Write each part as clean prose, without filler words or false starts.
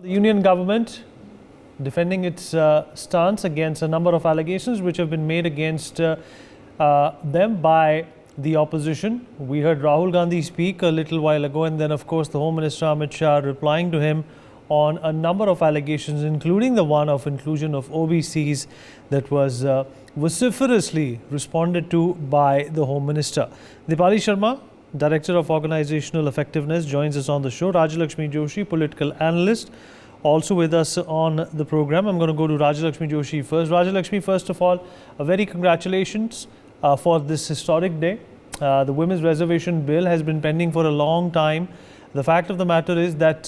The union government defending its stance against a number of allegations which have been made against them by the opposition. We heard Rahul Gandhi speak a little while ago, and then of course the Home Minister Amit Shah replying to him on a number of allegations, including the one of inclusion of OBCs that was vociferously responded to by the Home Minister. Dipali Sharma, Director of Organizational Effectiveness, joins us on the show. Rajalakshmi Joshi, political analyst, also with us on the program. I'm going to go to Rajalakshmi Joshi first. Rajalakshmi, first of all, a very congratulations for this historic day. The Women's Reservation Bill has been pending for a long time. The fact of the matter is that,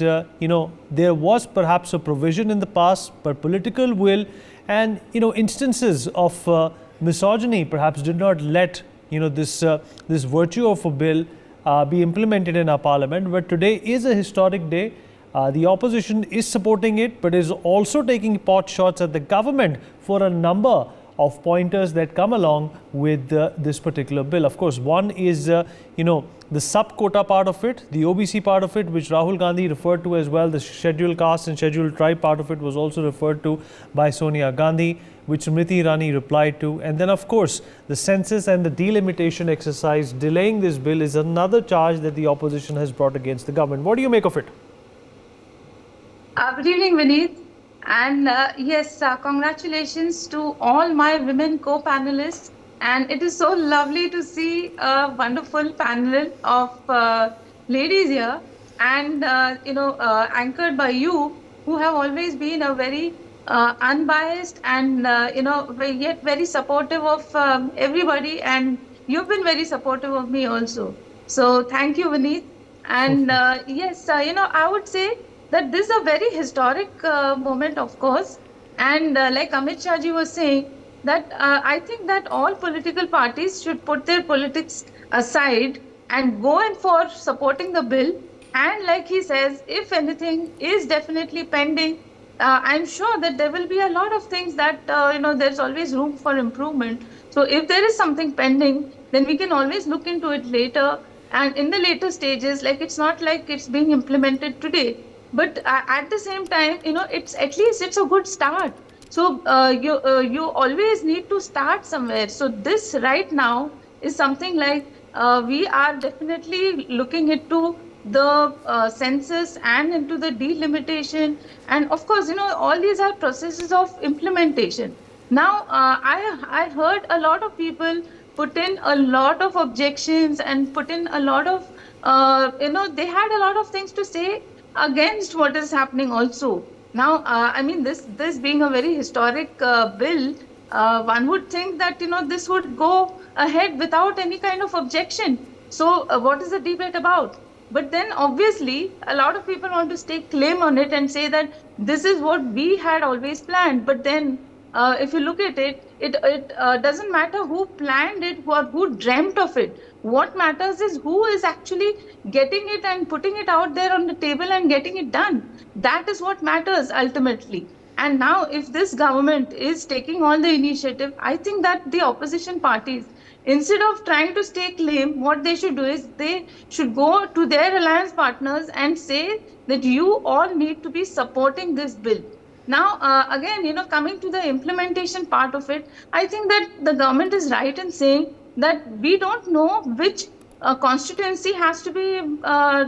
there was perhaps a provision in the past, but political will and, instances of misogyny perhaps did not let, this virtue of a bill be implemented in our parliament. But today is a historic day. The opposition is supporting it, but is also taking pot shots at the government for a number of pointers that come along with this particular bill. Of course, one is, the sub-quota part of it, the OBC part of it, which Rahul Gandhi referred to as well. The scheduled caste and scheduled tribe part of it was also referred to by Sonia Gandhi, which Smriti Irani replied to. And then, of course, the census and the delimitation exercise delaying this bill is another charge that the opposition has brought against the government. What do you make of it? Good evening, Vineet. And yes, congratulations to all my women co-panelists. And it is so lovely to see a wonderful panel of ladies here and, anchored by you, who have always been a very unbiased and, yet very supportive of everybody. And you've been very supportive of me also. So thank you, Vineet. And yes, I would say that this is a very historic moment, of course. And like Amit Shah ji was saying, that I think that all political parties should put their politics aside and go in for supporting the bill. And like he says, if anything is definitely pending, I'm sure that there will be a lot of things that, there's always room for improvement. So if there is something pending, then we can always look into it later. And in the later stages, like it's not like it's being implemented today. But at the same time, it's at least it's a good start. So you always need to start somewhere. So this right now is something like we are definitely looking into the census and into the delimitation. And of course, all these are processes of implementation. Now, I heard a lot of people put in a lot of objections and put in a lot of, they had a lot of things to say against what is happening also. Now, this being a very historic bill, one would think that, this would go ahead without any kind of objection. So what is the debate about? But then obviously, a lot of people want to stake claim on it and say that this is what we had always planned. But then if you look at it, it doesn't matter who planned it or who dreamt of it. What matters is who is actually getting it and putting it out there on the table and getting it done. That is what matters ultimately. And now if this government is taking all the initiative, I think that the opposition parties, instead of trying to stake claim, what they should do is they should go to their alliance partners and say that you all need to be supporting this bill. Now, again, coming to the implementation part of it, I think that the government is right in saying that we don't know which constituency has to be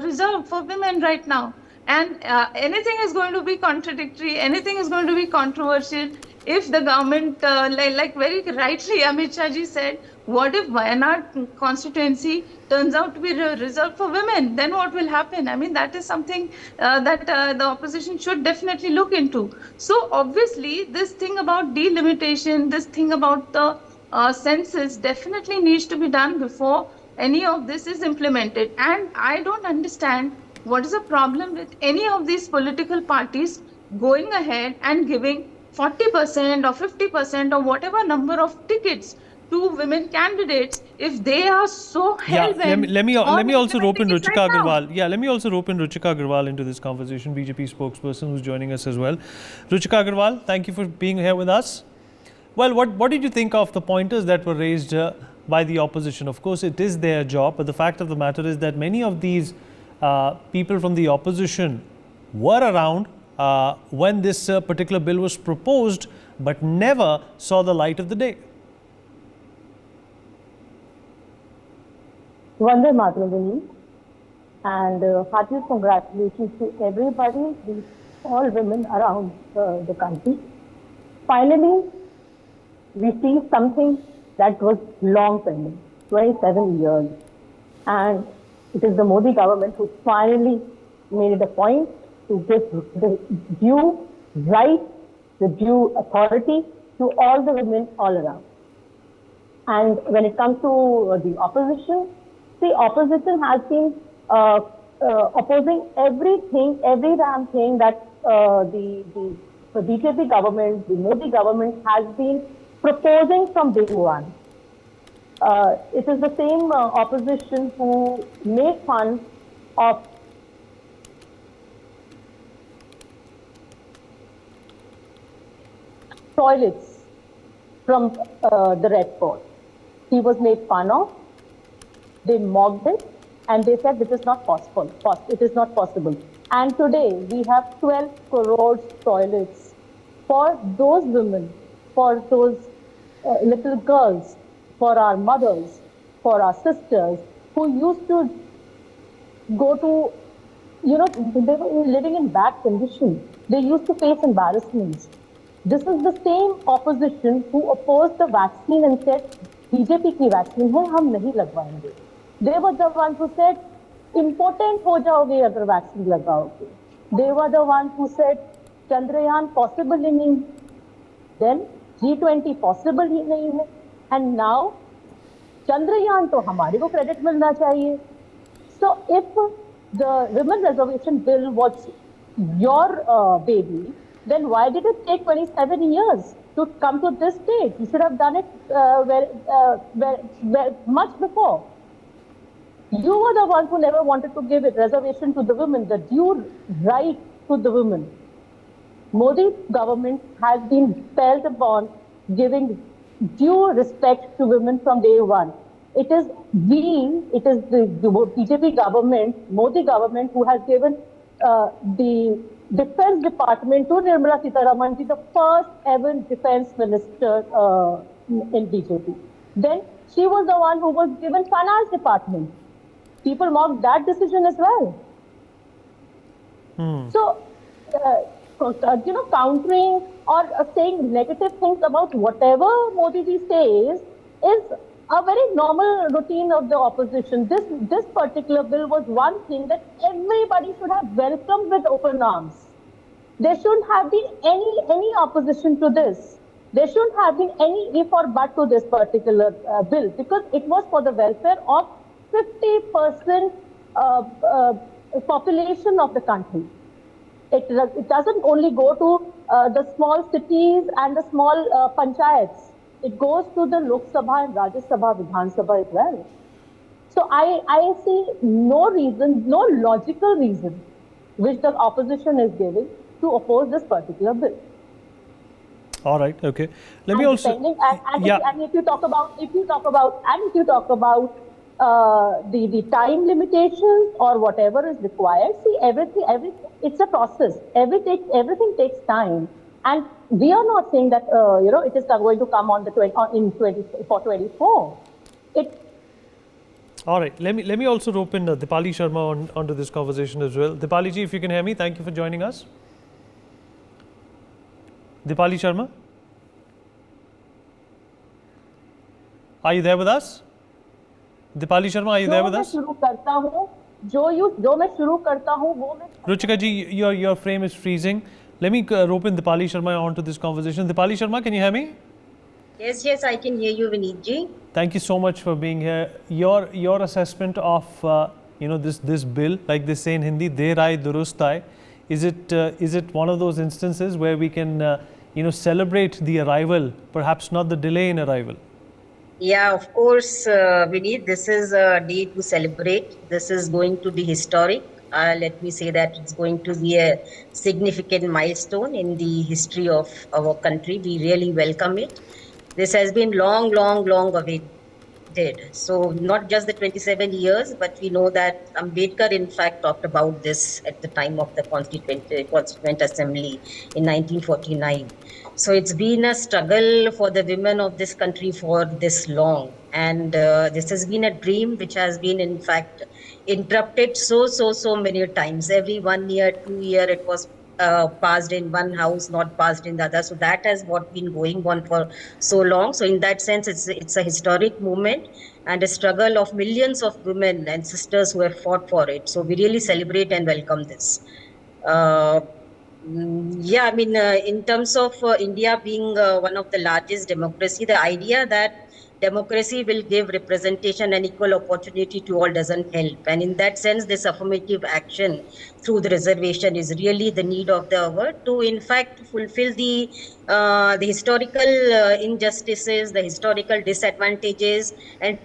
reserved for women right now. And anything is going to be contradictory, anything is going to be controversial. If the government, like very rightly Amit Shah ji said, what if Wayanad constituency turns out to be reserved for women? Then what will happen? I mean, that is something that the opposition should definitely look into. So obviously, this thing about delimitation, this thing about the census definitely needs to be done before any of this is implemented. And I don't understand what is the problem with any of these political parties going ahead and giving 40% or 50% or whatever number of tickets to women candidates if they are so hell-bent. Let me also rope in Ruchika Agarwal. Now. Let me also rope in Ruchika Agarwal into this conversation, BJP spokesperson who's joining us as well. Ruchika Agarwal, thank you for being here with us. Well, what did you think of the pointers that were raised by the opposition? Of course, it is their job, but the fact of the matter is that many of these people from the opposition were around when this particular bill was proposed, but never saw the light of the day. Vande Mataram, and heartiest congratulations to everybody, all women around the country. Finally, we see something that was long pending, 27 years. And it is the Modi government who finally made it a point to give the due right, the due authority to all the women all around. And when it comes to the opposition, the opposition has been opposing everything, every damn thing that the BJP government, the Modi government has been proposing from day one. It is the same opposition who made fun of toilets from the Red Fort. He was made fun of. They mocked it, and they said this is not possible. It is not possible. And today we have 12 crore toilets for those women, for those little girls, for our mothers, for our sisters who used to go to, they were living in bad conditions. They used to face embarrassments. This is the same opposition who opposed the vaccine and said, BJP की vaccine है, हम नहीं लगवाएंगे. They were the ones who said, impotent हो जाओगे अगर vaccine लगाओगे. They were the ones who said, Chandrayaan possible ही नहीं. Then G20 possible ही नहीं है. And now, Chandrayaan तो हमारे को credit मिलना चाहिए. So if the women reservation bill was your baby, then why did it take 27 years to come to this stage? You should have done it much before. You were the ones who never wanted to give it reservation to the women, the due right to the women. Modi government has been felt upon giving due respect to women from day one. It is the BJP government, Modi government, who has given the Defense Department to Nirmala Sitharaman, the first ever defense minister in BJP. Then she was the one who was given finance department. People mocked that decision as well. So, countering or saying negative things about whatever Modi ji says is a very normal routine of the opposition. This particular bill was one thing that everybody should have welcomed with open arms. There shouldn't have been any opposition to this. There shouldn't have been any if or but to this particular bill, because it was for the welfare of 50% population of the country. It doesn't only go to the small cities and the small panchayats. It goes to the Lok Sabha and Rajya Sabha, Vidhan Sabha as well. So I see no reason, no logical reason which the opposition is giving to oppose this particular bill. All right. Okay. Let me also. And if you talk about the time limitations or whatever is required, see everything. It's a process. Everything takes time, and we are not saying that it is going to come on in 24. All right. Let me also rope in Dipali Sharma onto this conversation as well. Dipali ji, if you can hear me, thank you for joining us. Dipali Sharma, are you there with us? Dipali Sharma, are you there with us? Ruchika ji, your frame is freezing. Let me rope in Dipali Sharma onto this conversation. Dipali Sharma, can you hear me? Yes, I can hear you, Vineet ji. Thank you so much for being here. Your assessment of this bill, like they say in Hindi, "Der aaye durust aaye." Is it one of those instances where we can celebrate the arrival, perhaps not the delay in arrival? Yeah, of course, Vineet, this is a day to celebrate. This is going to be historic. Let me say that it's going to be a significant milestone in the history of our country. We really welcome it. This has been long awaited. did. So not just the 27 years, but we know that Ambedkar in fact talked about this at the time of the Constituent Assembly in 1949. So it's been a struggle for the women of this country for this long. And this has been a dream which has been in fact interrupted so many times. Every 1 year, 2 year, it was passed in one house, not passed in the other. So that has what been going on for so long. So in that sense, it's a historic movement and a struggle of millions of women and sisters who have fought for it. So we really celebrate and welcome this. Uh, yeah, I mean, in terms of India being one of the largest democracy, the idea that democracy will give representation and equal opportunity to all doesn't help. And in that sense, this affirmative action through the reservation is really the need of the hour to, in fact, fulfill the historical injustices, the historical disadvantages, and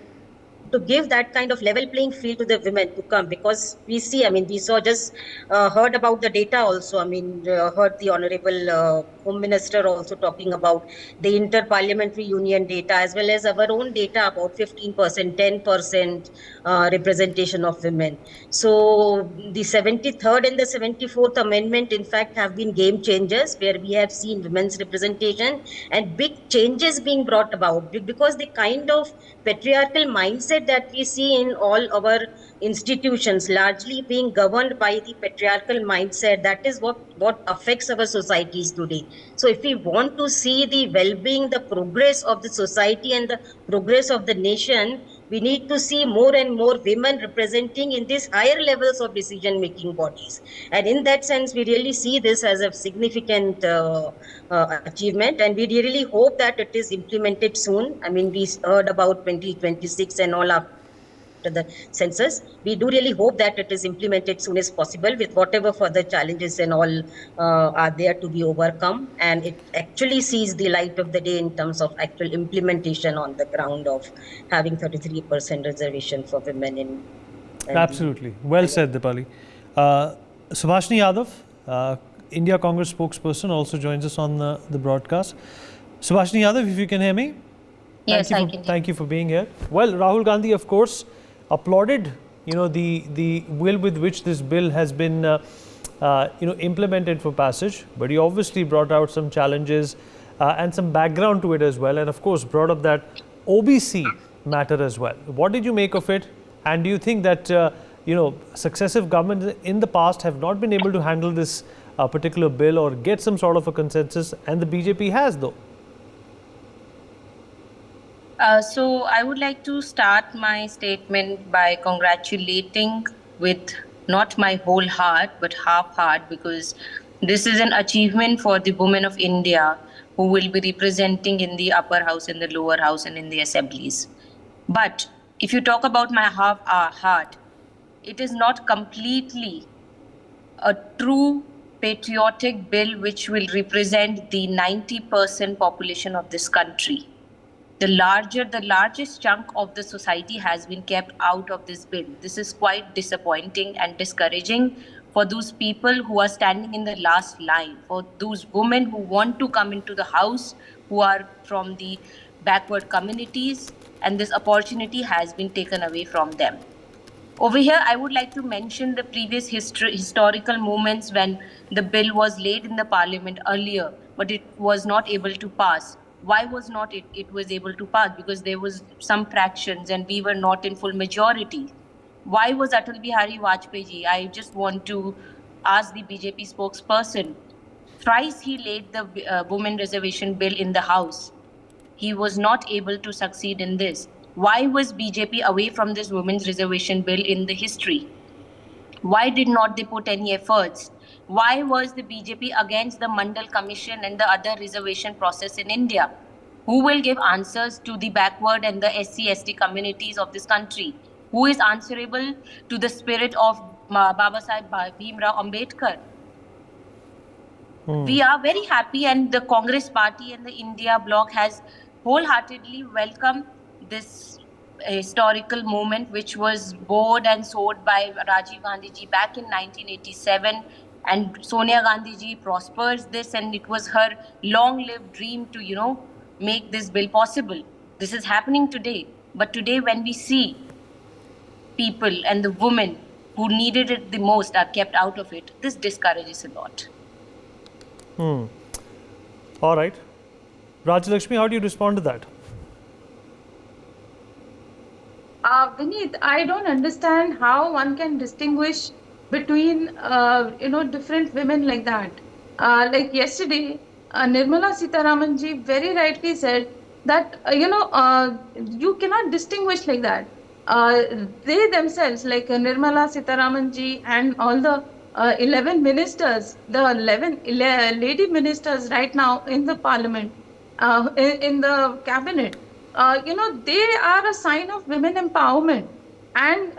to give that kind of level playing field to the women to come. Because we see, I mean, we saw just heard about the data also. I mean, heard the Honorable Home Minister also talking about the Inter-Parliamentary Union data as well as our own data about 15%, 10% representation of women. So the 73rd and the 74th Amendment, in fact, have been game changers where we have seen women's representation and big changes being brought about because the kind of patriarchal mindset that we see in all our institutions largely being governed by the patriarchal mindset, that is what affects our societies today. So if we want to see the well-being, the progress of the society and the progress of the nation, we need to see more and more women representing in these higher levels of decision making bodies. And in that sense, we really see this as a significant achievement, and we really hope that it is implemented soon. I mean, we heard about 2026 and all after the census. We do really hope that it is implemented soon as possible with whatever further challenges and all are there to be overcome. And it actually sees the light of the day in terms of actual implementation on the ground of having 33% reservation for women in Absolutely. Well said, Dipali. Subhashini Yadav, India Congress spokesperson, also joins us on the broadcast. Subhashini Yadav, if you can hear me. Yes, I can. Thank you for being here. Well, Rahul Gandhi, of course, applauded the will with which this bill has been implemented for passage, but he obviously brought out some challenges and some background to it as well, and of course brought up that OBC matter as well. What did you make of it? And do you think that successive governments in the past have not been able to handle this particular bill or get some sort of a consensus, and the BJP has though? So I would like to start my statement by congratulating with not my whole heart but half heart, because this is an achievement for the women of India who will be representing in the upper house, in the lower house and in the assemblies. But if you talk about my half heart, it is not completely a true patriotic bill which will represent the 90% population of this country. The largest chunk of the society has been kept out of this bill. This is quite disappointing and discouraging for those people who are standing in the last line, for those women who want to come into the house, who are from the backward communities, and this opportunity has been taken away from them. Over here, I would like to mention the previous historical moments when the bill was laid in the parliament earlier, but it was not able to pass. Why was not it was able to pass? Because there was some fractions and we were not in full majority. Why was Atal Bihari Vajpayee ji? I just want to ask the BJP spokesperson. Thrice he laid the women reservation bill in the house. He was not able to succeed in this. Why was BJP away from this women's reservation bill in the history? Why did not they put any efforts? Why was the BJP against the Mandal Commission and the other reservation process in India? Who will give answers to the backward and the SC/ST communities of this country? Who is answerable to the spirit of Baba Sahib Bhimrao Ambedkar? We are very happy, and the Congress party and the India bloc has wholeheartedly welcomed this historical moment which was bowed and sowed by Rajiv Gandhi ji back in 1987, and Sonia Gandhi ji prospers this, and it was her long-lived dream to make this bill possible. This is happening today. But today, when we see people and the women who needed it the most are kept out of it, this discourages a lot. All right. Rajalakshmi, how do you respond to that? Vineet, I don't understand how one can distinguish between different women like that. Like yesterday, Nirmala Sitharaman ji very rightly said that you cannot distinguish like that. They themselves, like Nirmala Sitharaman ji and all the 11 ministers, the 11 lady ministers right now in the parliament, in the cabinet, they are a sign of women empowerment. And,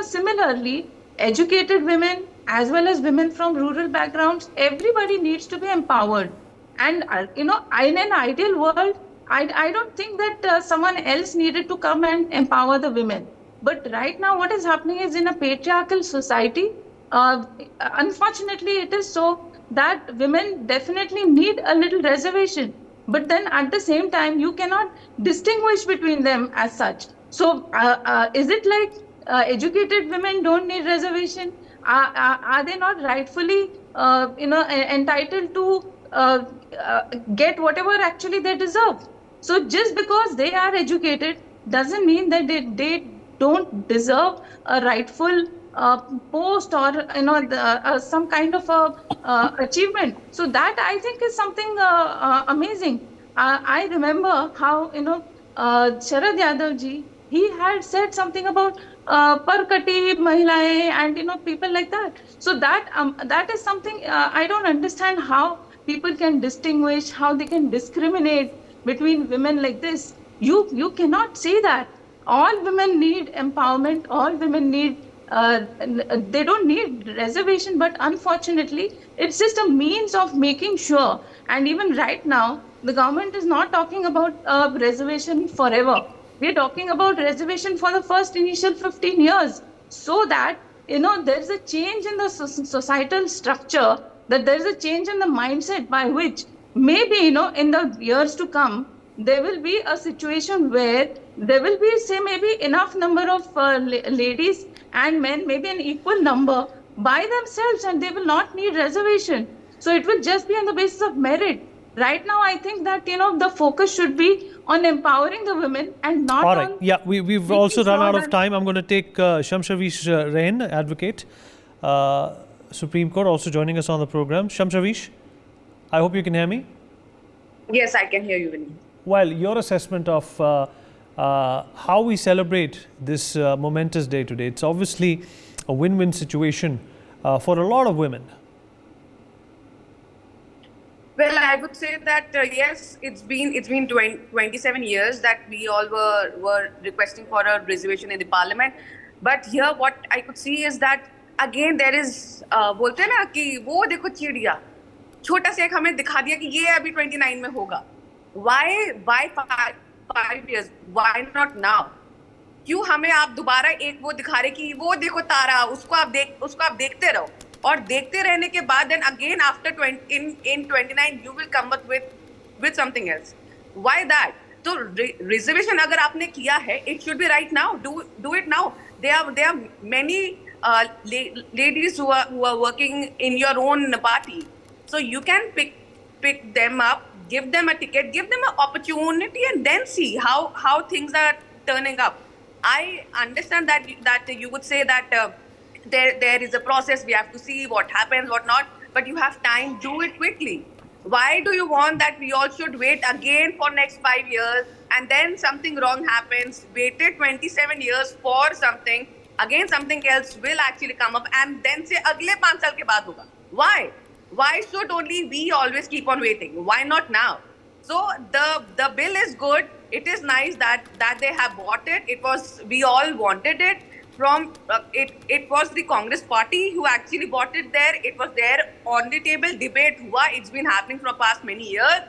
similarly, educated women as well as women from rural backgrounds, everybody needs to be empowered. And, in an ideal world, I don't think that someone else needed to come and empower the women. But right now, what is happening is in a patriarchal society, unfortunately, it is so that women definitely need a little reservation. But then at the same time, you cannot distinguish between them as such. So, is it like educated women don't need reservation? Are they not rightfully, entitled to get whatever actually they deserve? So, just because they are educated doesn't mean that they don't deserve a rightful post or some kind of a achievement. So that I think is something amazing. I remember how Sharad Yadav ji, he had said something about parkati mahilaएं and people like that. So that is something I don't understand how people can distinguish, how they can discriminate between women like this. You cannot say that. All women need empowerment. All women need. They don't need reservation, but unfortunately, it's just a means of making sure. And even right now, the government is not talking about reservation forever. We're talking about reservation for the first initial 15 years, so that there's a change in the societal structure, that there's a change in the mindset by which maybe in the years to come there will be a situation where there will be, say, maybe enough number of ladies and men, maybe an equal number by themselves, and they will not need reservation. So it will just be on the basis of merit. Right now, I think that the focus should be on empowering the women and not All right. on. Yeah, we've also run out of time. I'm going to take Shamshavish Rain, advocate, Supreme Court, also joining us on the program. Shamshavish, I hope you can hear me. Yes, I can hear you, Vinny. Well, your assessment of how we celebrate this momentous day today. It's obviously a win-win situation for a lot of women. Well, I would say that yes, it's been 27 years that we all were requesting for a reservation in the parliament. But here, what I could see is that again there is बोलते हैं ना कि वो देखो चिड़िया छोटा सा एक हमें दिखा दिया कि ये अभी 29 में होगा. Why 5 years? Why not now? क्यों हमें आप दोबारा एक वो दिखा रहे कि वो देखो तारा, उसको आप देखते रहो और देखते रहने के बाद then again after 29 you will come up with something else. Why that? तो reservation अगर आपने किया है, it should be right now. Do it now. There are many ladies who are working in your own party, so you can pick them up, give them a ticket, give them an opportunity, and then see how things are turning up. I understand that you would say that there is a process, we have to see what happens, what not, but you have time, do it quickly. Why do you want that we all should wait again for next 5 years and then something wrong happens, waited 27 years for something, again something else will actually come up and then say agle 5 saal ke baad hoga. Why should only we always keep on waiting? Why not now? So the bill is good. It is nice that they have bought it. We all wanted it. It was the Congress party who actually bought it there. It was there on the table, debate hua. It's been happening for past many years,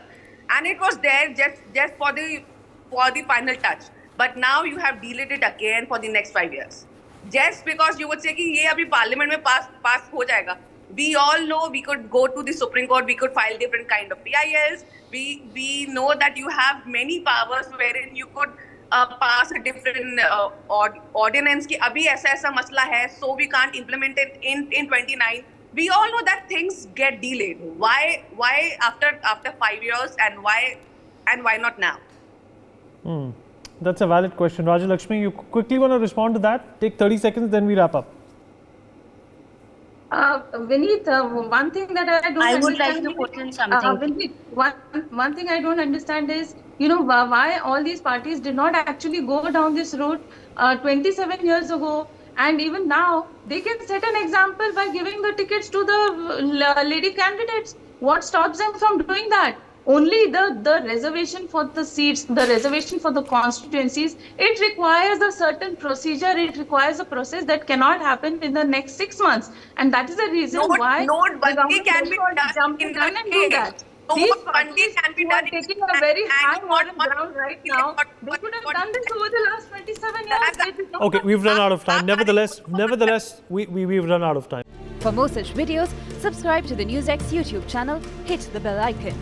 and it was there just for the final touch. But now you have delayed it again for the next 5 years. Just because you would say कि ये अभी parliament में pass हो जाएगा. We all know we could go to the Supreme Court. We could file different kind of PILs. We know that you have many powers wherein you could pass a different ordinance ki abhi aisa masla hai, so we can't implement it in 29. We all know that things get delayed. Why after 5 years, and why not now? That's a valid question. Rajalakshmi, you quickly want to respond to that? Take 30 seconds, then we wrap up. Vineet, one thing that I don't I understand. would like to put in something. Vineet, one thing I don't understand is, why all these parties did not actually go down this route 27 years ago, and even now they can set an example by giving the tickets to the lady candidates. What stops them from doing that? Only the reservation for the seats, the reservation for the constituencies, it requires a certain procedure, it requires a process that cannot happen in the next 6 months. And that is the reason why the Notebandi government can has be got done jump in the gun a and do day. that. These Notebandi parties can be who are done in taking a a very day. high And moral what- ground right now, they could have done this over the last 27 years. That's- They did not. Okay, we've run out of time. Nevertheless, we've run out of time. For more such videos, subscribe to the NewsX YouTube channel, hit the bell icon.